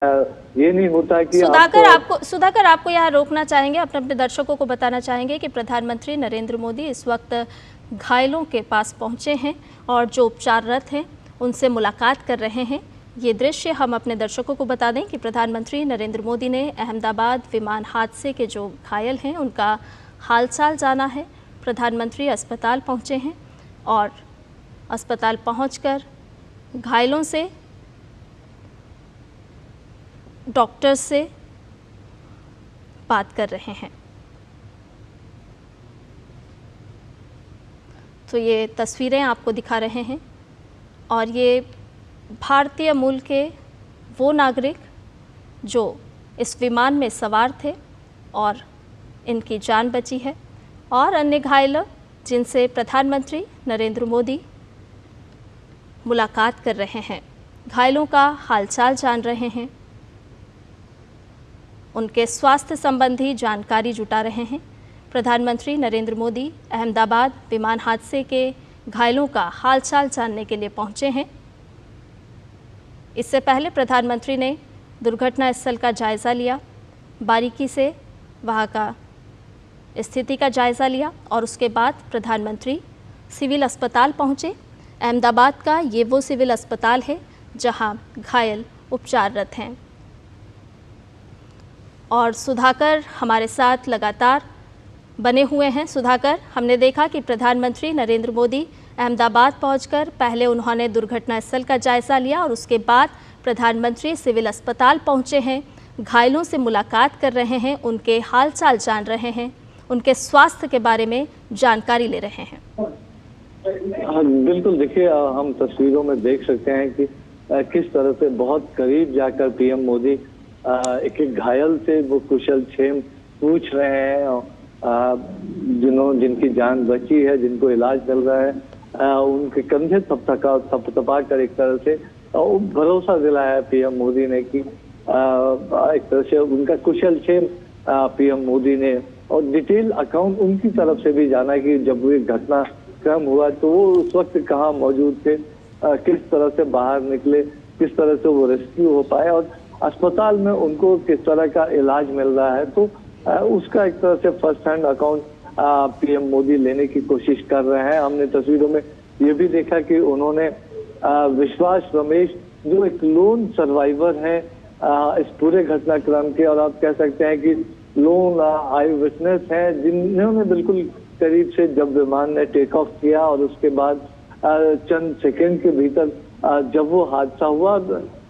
ये नहीं होता कि सुधाकर आपको यहाँ रोकना चाहेंगे, अपने दर्शकों को बताना चाहेंगे कि प्रधानमंत्री नरेंद्र मोदी इस वक्त घायलों के पास पहुँचे हैं और जो उपचाररत हैं उनसे मुलाकात कर रहे हैं। ये दृश्य हम अपने दर्शकों को बता दें कि प्रधानमंत्री नरेंद्र मोदी ने अहमदाबाद विमान हादसे के जो घायल हैं उनका हालचाल जाना है। प्रधानमंत्री अस्पताल पहुँचे हैं और अस्पताल पहुँचकर घायलों से, डॉक्टर से बात कर रहे हैं। तो ये तस्वीरें आपको दिखा रहे हैं और ये भारतीय मूल के वो नागरिक जो इस विमान में सवार थे और इनकी जान बची है, और अन्य घायल जिनसे प्रधानमंत्री नरेंद्र मोदी मुलाकात कर रहे हैं, घायलों का हालचाल जान रहे हैं, उनके स्वास्थ्य संबंधी जानकारी जुटा रहे हैं। प्रधानमंत्री नरेंद्र मोदी अहमदाबाद विमान हादसे के घायलों का हालचाल जानने के लिए पहुंचे हैं। इससे पहले प्रधानमंत्री ने दुर्घटना स्थल का जायज़ा लिया, बारीकी से वहां का स्थिति का जायज़ा लिया और उसके बाद प्रधानमंत्री सिविल अस्पताल पहुंचे। अहमदाबाद का ये वो सिविल अस्पताल है जहां घायल उपचाररत हैं। और सुधाकर हमारे साथ लगातार बने हुए हैं। सुधाकर, हमने देखा कि प्रधानमंत्री नरेंद्र मोदी अहमदाबाद पहुंचकर पहले उन्होंने दुर्घटना स्थल का जायज़ा लिया और उसके बाद प्रधानमंत्री सिविल अस्पताल पहुंचे हैं, घायलों से मुलाकात कर रहे हैं, उनके हालचाल जान रहे हैं, उनके स्वास्थ्य के बारे में जानकारी ले रहे हैं। हाँ, बिल्कुल। देखिए, हम तस्वीरों में देख सकते हैं कि किस तरह से बहुत करीब जाकर पीएम मोदी एक एक घायल से वो कुशल क्षेम पूछ रहे हैं, जिनकी जान बची है, जिनको इलाज मिल रहा है, उनके कंधे थपथपा कर एक तरह से भरोसा दिलाया है पीएम मोदी ने कि एक तरह से उनका कुशल क्षेम पीएम मोदी ने, और डिटेल अकाउंट उनकी तरफ से भी जाना कि जब वो घटना क्रम हुआ तो वो उस वक्त कहाँ मौजूद थे, किस तरह से बाहर निकले, किस तरह से वो रेस्क्यू हो पाए और अस्पताल में उनको किस तरह का इलाज मिल रहा है। तो उसका एक तरह से first hand account PM Modi लेने की कोशिश कर रहे हैं। हमने तस्वीरों में ये भी देखा कि उन्होंने विश्वास रमेश, जो एक लोन सर्वाइवर है इस पूरे घटनाक्रम के, और आप कह सकते हैं कि लोन आई विटनेस है, जिन्होंने बिल्कुल करीब से जब विमान ने टेक ऑफ किया और उसके बाद चंद सेकंड के भीतर जब वो हादसा हुआ,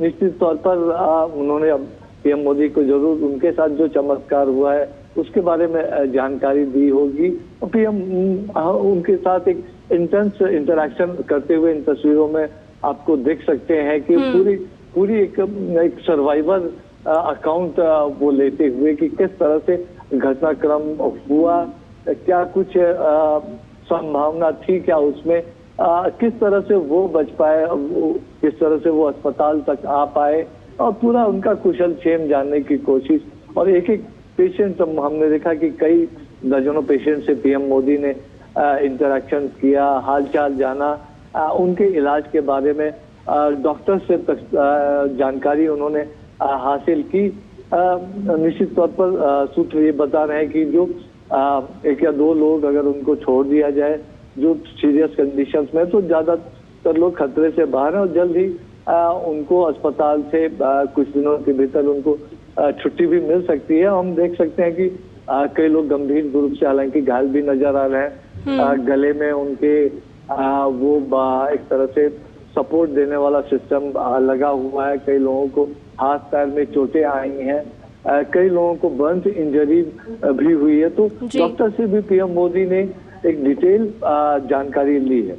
निश्चित तौर पर उन्होंने अब पीएम मोदी को जरूर उनके साथ जो चमत्कार हुआ है उसके बारे में जानकारी दी होगी। पीएम उनके साथ एक इंटेंस इंटरेक्शन करते हुए इन तस्वीरों में आपको देख सकते हैं कि पूरी एक सर्वाइवर अकाउंट वो लेते हुए कि किस तरह से घटनाक्रम हुआ, क्या कुछ संभावना थी क्या उसमें, किस तरह से वो बच पाए, किस तरह से वो अस्पताल तक आ पाए, और पूरा उनका कुशल क्षेम जानने की कोशिश। और एक एक पेशेंट, हमने देखा कि कई दर्जनों पेशेंट से पीएम मोदी ने इंटरेक्शन किया, हालचाल जाना, उनके इलाज के बारे में डॉक्टर से जानकारी उन्होंने हासिल की। निश्चित तौर पर सूत्र ये बता रहे हैं कि जो एक या दो लोग अगर उनको छोड़ दिया जाए जो सीरियस कंडीशंस में, तो ज्यादातर लोग खतरे से बाहर हैं और जल्द ही उनको अस्पताल से कुछ दिनों के भीतर उनको छुट्टी भी मिल सकती है। हम देख सकते हैं कि कई लोग गंभीर रूप से हालांकि घायल भी नजर आ रहे हैं, गले में उनके वो एक तरह से सपोर्ट देने वाला सिस्टम लगा हुआ है, कई लोगों को हाथ पैर में चोटें आई हैं, कई लोगों को बर्न इंजरी भी हुई है। तो डॉक्टर से भी पीएम मोदी ने एक डिटेल जानकारी ली है।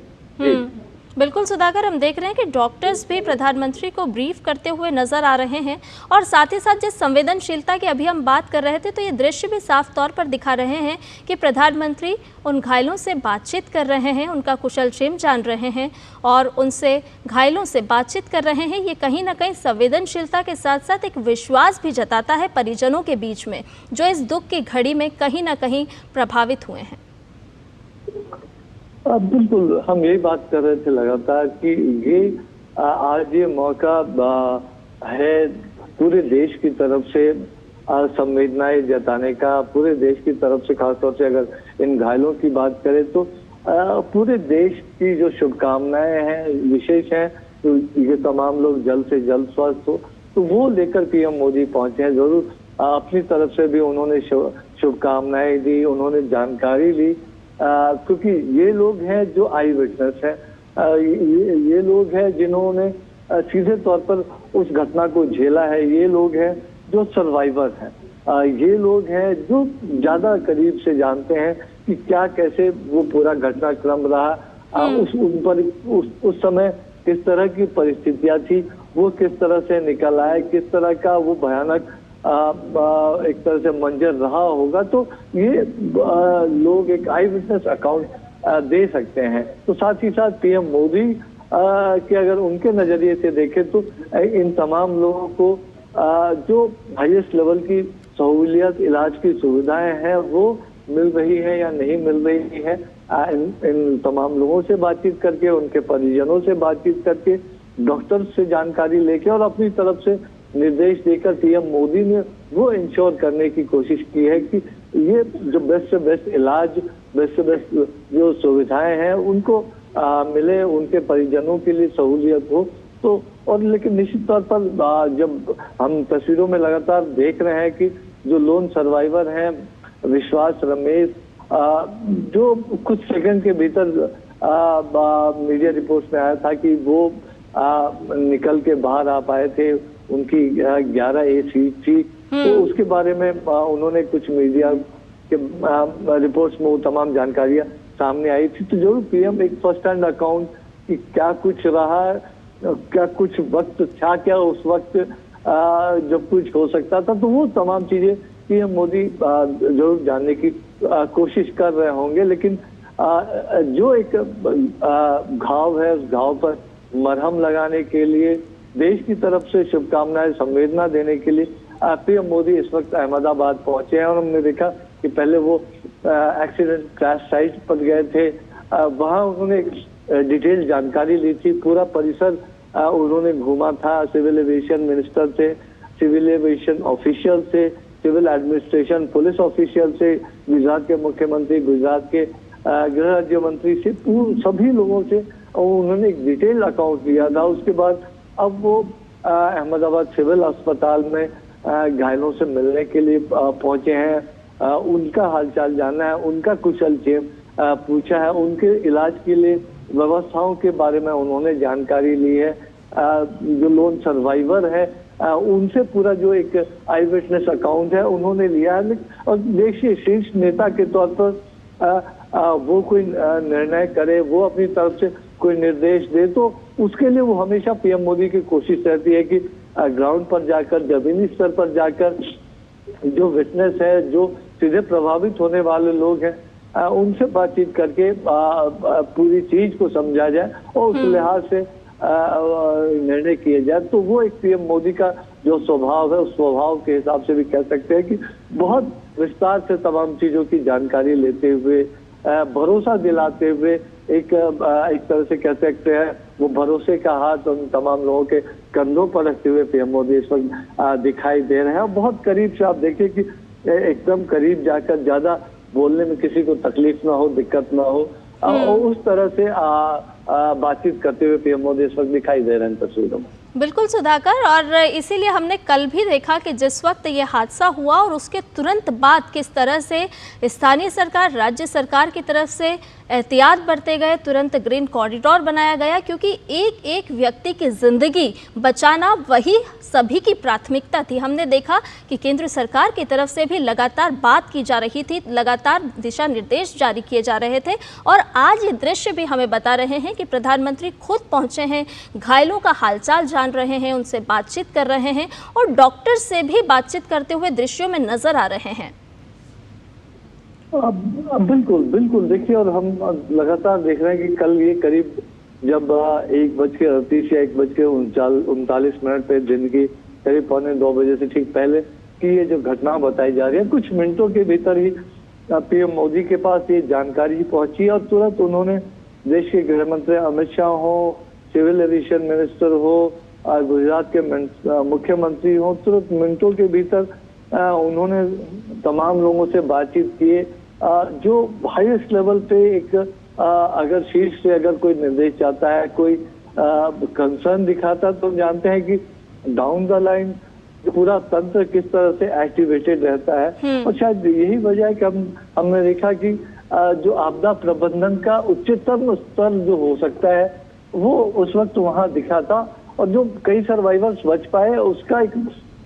बिल्कुल सुधाकर, हम देख रहे हैं कि डॉक्टर्स भी प्रधानमंत्री को ब्रीफ करते हुए नजर आ रहे हैं और साथ ही साथ जिस संवेदनशीलता की अभी हम बात कर रहे थे, तो ये दृश्य भी साफ तौर पर दिखा रहे हैं कि प्रधानमंत्री उन घायलों से बातचीत कर रहे हैं, उनका कुशल क्षेम जान रहे हैं और उनसे घायलों से बातचीत कर रहे हैं। ये कहीं ना कहीं संवेदनशीलता के साथ साथ एक विश्वास भी जताता है परिजनों के बीच में, जो इस दुख की घड़ी में कहीं ना कहीं प्रभावित हुए हैं। बिल्कुल, हम यही बात कर रहे थे लगातार कि ये आज ये मौका है पूरे देश की तरफ से संवेदनाएं जताने का, पूरे देश की तरफ से खासतौर से अगर इन घायलों की बात करें तो पूरे देश की जो शुभकामनाएं हैं विशेष हैं, तो ये तमाम लोग जल्द से जल्द स्वस्थ हो, तो वो लेकर पीएम मोदी पहुंचे हैं। जरूर अपनी तरफ से भी उन्होंने शुभकामनाएं दी, उन्होंने जानकारी ली, क्योंकि ये लोग हैं जो आई विटनेस है, ये लोग हैं जिन्होंने सीधे तौर पर उस घटना को झेला है, ये लोग हैं जो सर्वाइवर हैं, ये लोग हैं जो ज्यादा करीब से जानते हैं कि क्या कैसे वो पूरा घटनाक्रम रहा, उस समय किस तरह की परिस्थितियां थी, वो किस तरह से निकल आए, किस तरह का वो भयानक एक तरह से मंजर रहा होगा। तो ये लोग एक आई विटनेस अकाउंट दे सकते हैं। तो साथ ही साथ पीएम मोदी के अगर उनके नजरिए से देखें तो इन तमाम लोगों को जो हाईएस्ट लेवल की सहूलियत, इलाज की सुविधाएं हैं वो मिल रही है या नहीं मिल रही है, इन तमाम लोगों से बातचीत करके, उनके परिजनों से बातचीत करके, डॉक्टर से जानकारी लेके और अपनी तरफ से निर्देश देकर पीएम मोदी ने वो इंश्योर करने की कोशिश की है कि ये जो बेस्ट से बेस्ट इलाज, बेस्ट से बेस्ट जो सुविधाएं हैं उनको मिले, उनके परिजनों के लिए सहूलियत हो। तो और लेकिन निश्चित तौर पर जब हम तस्वीरों में लगातार देख रहे हैं कि जो लोन सर्वाइवर हैं विश्वास रमेश, जो कुछ सेकंड के भीतर मीडिया रिपोर्ट्स में आया था कि वो निकल के बाहर आ पाए थे, उनकी 11A सीट थी, तो उसके बारे में उन्होंने कुछ मीडिया के रिपोर्ट्स में वो तमाम जानकारियां सामने आई थी। तो जरूर पीएम एक फर्स्ट हैंड अकाउंट कि क्या कुछ रहा, क्या कुछ वक्त था, क्या उस वक्त जब कुछ हो सकता था, तो वो तमाम चीजें पीएम मोदी जरूर जानने की कोशिश कर रहे होंगे। लेकिन जो एक घाव है उस घाव पर मरहम लगाने के लिए, देश की तरफ से शुभकामनाएं, संवेदना देने के लिए पीएम मोदी इस वक्त अहमदाबाद पहुंचे हैं। और हमने देखा कि पहले वो एक्सीडेंट क्रैश साइट पर गए थे, वहां उन्होंने डिटेल जानकारी ली थी, पूरा परिसर उन्होंने घूमा था, सिविल एविएशन मिनिस्टर से, सिविल एविएशन ऑफिशियल से, सिविल एडमिनिस्ट्रेशन पुलिस ऑफिशियल से, गुजरात के मुख्यमंत्री, गुजरात के गृह राज्य मंत्री से, सभी लोगों से उन्होंने एक डिटेल अकाउंट लिया था। उसके बाद अब वो अहमदाबाद सिविल अस्पताल में घायलों से मिलने के लिए पहुंचे हैं, उनका हालचाल जानना है, उनका कुशलक्षेम पूछा है, उनके इलाज के लिए व्यवस्थाओं के बारे में उन्होंने जानकारी ली है। जो लोन सर्वाइवर है उनसे पूरा जो एक आई विटनेस अकाउंट है उन्होंने लिया है। और देखिए शीर्ष नेता के तौर पर वो कोई निर्णय करे, वो अपनी तरफ से कोई निर्देश दे, तो उसके लिए वो हमेशा पीएम मोदी की कोशिश रहती है कि ग्राउंड पर जाकर, जमीनी स्तर पर जाकर जो विटनेस है, जो सीधे प्रभावित होने वाले लोग हैं, उनसे बातचीत करके पूरी चीज को समझा जाए और उस लिहाज से निर्णय किए जाए। तो वो एक पीएम मोदी का जो स्वभाव है, उस स्वभाव के हिसाब से भी कह सकते हैं कि बहुत विस्तार से तमाम चीजों की जानकारी लेते हुए, भरोसा दिलाते हुए, एक तरह से कह सकते हैं वो भरोसे का हाथ उन तमाम लोगों के कंधों पर रखते हुए पीएम मोदी इस वक्त दिखाई दे रहे हैं। और बहुत करीब से आप देखिए कि एकदम करीब जाकर, ज्यादा बोलने में किसी को तकलीफ ना हो, दिक्कत ना हो, और उस तरह से बातचीत करते हुए पीएम मोदी इस वक्त दिखाई दे रहे हैं तस्वीरों में। बिल्कुल सुधाकर, और इसीलिए हमने कल भी देखा कि जिस वक्त ये हादसा हुआ और उसके तुरंत बाद किस तरह से स्थानीय सरकार, राज्य सरकार की तरफ से एहतियात बरते गए, तुरंत ग्रीन कॉरिडोर बनाया गया, क्योंकि एक एक व्यक्ति की जिंदगी बचाना वही सभी की प्राथमिकता थी। हमने देखा कि केंद्र सरकार की तरफ से भी लगातार बात की जा रही थी, लगातार दिशा निर्देश जारी किए जा रहे थे, और आज ये दृश्य भी हमें बता रहे हैं कि प्रधानमंत्री खुद पहुंचे हैं, घायलों का हालचाल जान रहे हैं, उनसे बातचीत कर रहे हैं और डॉक्टर से भी बातचीत करते हुए दृश्यों में नजर आ रहे हैं। बिल्कुल बिल्कुल, देखिए, और हम लगातार देख रहे हैं कि कल ये करीब जब 1:38 या 1:39 पे दिन की करीब 1:45 बजे से ठीक पहले की ये जो घटना बताई जा रही है, कुछ मिनटों के भीतर ही पीएम मोदी के पास ये जानकारी पहुंची और तुरंत उन्होंने देश के गृह मंत्री अमित शाह हो, सिविल एविएशन मिनिस्टर हो, गुजरात के मुख्यमंत्री हों, तुरंत मिनटों के भीतर उन्होंने तमाम लोगों से बातचीत किए। जो हाईएस्ट लेवल पे एक अगर शीर्ष से अगर कोई निर्देश चाहता है, कोई कंसर्न दिखाता, तो हम जानते हैं कि डाउन द लाइन पूरा तंत्र किस तरह से एक्टिवेटेड रहता है। और शायद यही वजह है कि हमने देखा कि जो आपदा प्रबंधन का उच्चतम स्तर जो हो सकता है वो उस वक्त वहां दिखा था। और जो कई सर्वाइवर्स बच पाए उसका एक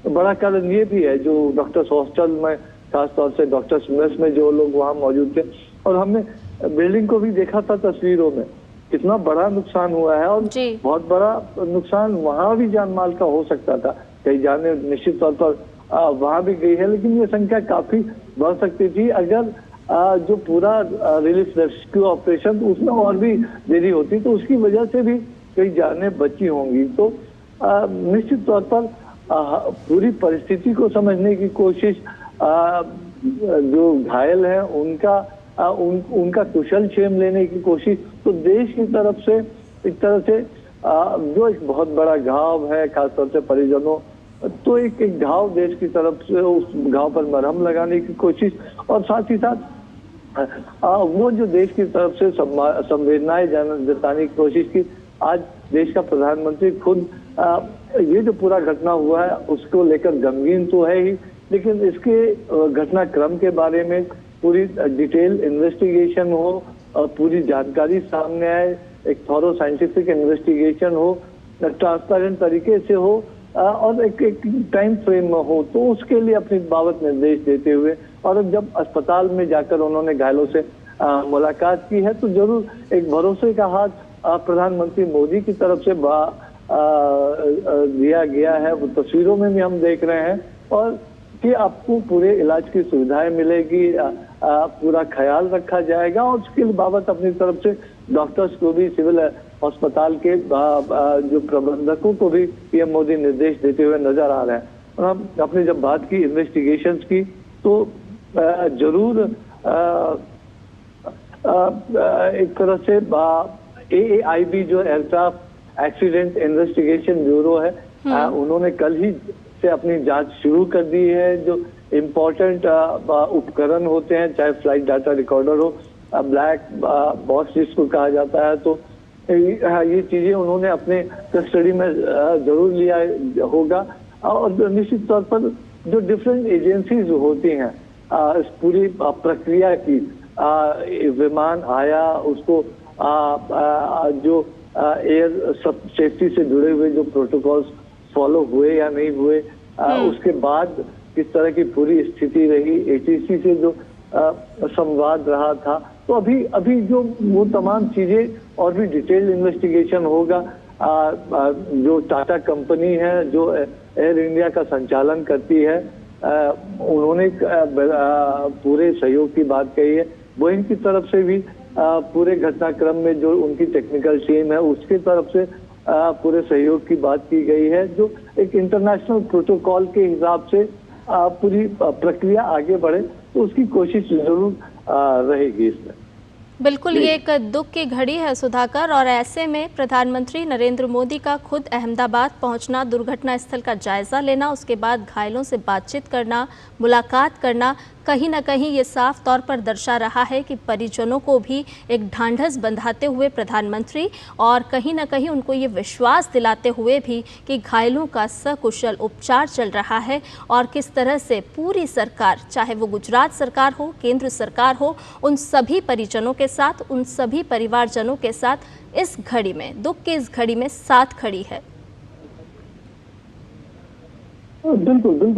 बड़ा कारण ये भी है, जो डॉक्टर्स हॉस्टल में, खासतौर से डॉक्टर्स मेस में जो लोग वहां मौजूद थे, और हमने बिल्डिंग को भी देखा था तस्वीरों में, कितना बड़ा नुकसान हुआ है। और बहुत बड़ा नुकसान वहां भी जान माल का हो सकता था, कई जाने निश्चित तौर पर वहां भी गई है, लेकिन ये संख्या काफी बढ़ सकती थी अगर जो पूरा रिलीफ रेस्क्यू ऑपरेशन उसमें और भी देरी होती, तो उसकी वजह से भी कई जानें बची होंगी। तो निश्चित तौर पर पूरी परिस्थिति को समझने की कोशिश, जो घायल है उनका कुशल क्षेम लेने की कोशिश, तो देश की तरफ से एक तरह से जो एक बहुत बड़ा घाव है, खासतौर से परिजनों, तो एक घाव देश की तरफ से उस घाव पर मरहम लगाने की कोशिश, और साथ ही साथ वो जो देश की तरफ से संवेदनाएं जताने की कोशिश की। आज देश का प्रधानमंत्री खुद ये जो पूरा घटना हुआ है उसको लेकर गमगीन तो है ही, लेकिन इसके घटनाक्रम के बारे में पूरी डिटेल इन्वेस्टिगेशन हो, पूरी जानकारी सामने आए, एक थॉरो साइंटिफिक इन्वेस्टिगेशन हो, ट्रांसपेरेंट तरीके से हो, और एक टाइम फ्रेम में हो, तो उसके लिए अपनी बाबत निर्देश देते हुए, और जब अस्पताल में जाकर उन्होंने घायलों से मुलाकात की है, तो जरूर एक भरोसे का हाथ प्रधानमंत्री मोदी की तरफ से दिया गया है। वो तस्वीरों में भी हम देख रहे हैं, और कि आपको पूरे इलाज की सुविधाएं मिलेगी, पूरा ख्याल रखा जाएगा, और उसके बाबत अपनी तरफ से डॉक्टर्स को भी, सिविल अस्पताल के जो प्रबंधकों को भी पीएम मोदी निर्देश देते हुए नजर आ रहे हैं। और हम अपने जब बात की इन्वेस्टिगेशंस की, तो जरूर एक तरह से AAIB जो एयरक्राफ्ट एक्सीडेंट इन्वेस्टिगेशन ब्यूरो है, उन्होंने कल ही से अपनी जांच शुरू कर दी है। जो इम्पोर्टेंट उपकरण होते हैं, चाहे फ्लाइट डाटा रिकॉर्डर हो, ब्लैक बॉक्स जिसको कहा जाता है, तो ये चीजें उन्होंने अपने कस्टडी में जरूर लिया होगा। और निश्चित तौर पर जो डिफरेंट एजेंसीज होती हैं इस पूरी प्रक्रिया की, विमान आया, उसको जो एयर सेफ्टी से जुड़े हुए जो प्रोटोकॉल्स फॉलो हुए या नहीं हुए, उसके बाद किस तरह की पूरी स्थिति रही, ATC से जो संवाद रहा था, तो अभी जो वो तमाम चीजें और भी डिटेल्ड इन्वेस्टिगेशन होगा। जो टाटा कंपनी है जो एयर इंडिया का संचालन करती है, उन्होंने पूरे सहयोग की बात कही है। बोइंग की तरफ से भी पूरे घटनाक्रम में जो उनकी टेक्निकल टीम है उसकी तरफ से पूरे सहयोग की बात की गई है, जो एक इंटरनेशनल प्रोटोकॉल के हिसाब से पूरी प्रक्रिया आगे बढ़े, तो उसकी कोशिश जरूर रहेगी इसमें। बिल्कुल, ये एक दुख की घड़ी है सुधाकर, और ऐसे में प्रधानमंत्री नरेंद्र मोदी का खुद अहमदाबाद पहुंचना, दुर्घटना स्थल का जायजा लेना, उसके बाद घायलों से बातचीत करना, मुलाकात करना, कहीं ना कहीं ये साफ तौर पर दर्शा रहा है कि परिजनों को भी एक ढांढस बंधाते हुए प्रधानमंत्री, और कहीं ना कहीं उनको ये विश्वास दिलाते हुए भी कि घायलों का सकुशल उपचार चल रहा है, और किस तरह से पूरी सरकार, चाहे वो गुजरात सरकार हो, केंद्र सरकार हो, उन सभी परिजनों के साथ, उन सभी परिवारजनों के साथ इस घड़ी में, दुख की इस घड़ी में साथ खड़ी है। बिल्कुल बिल्कुल।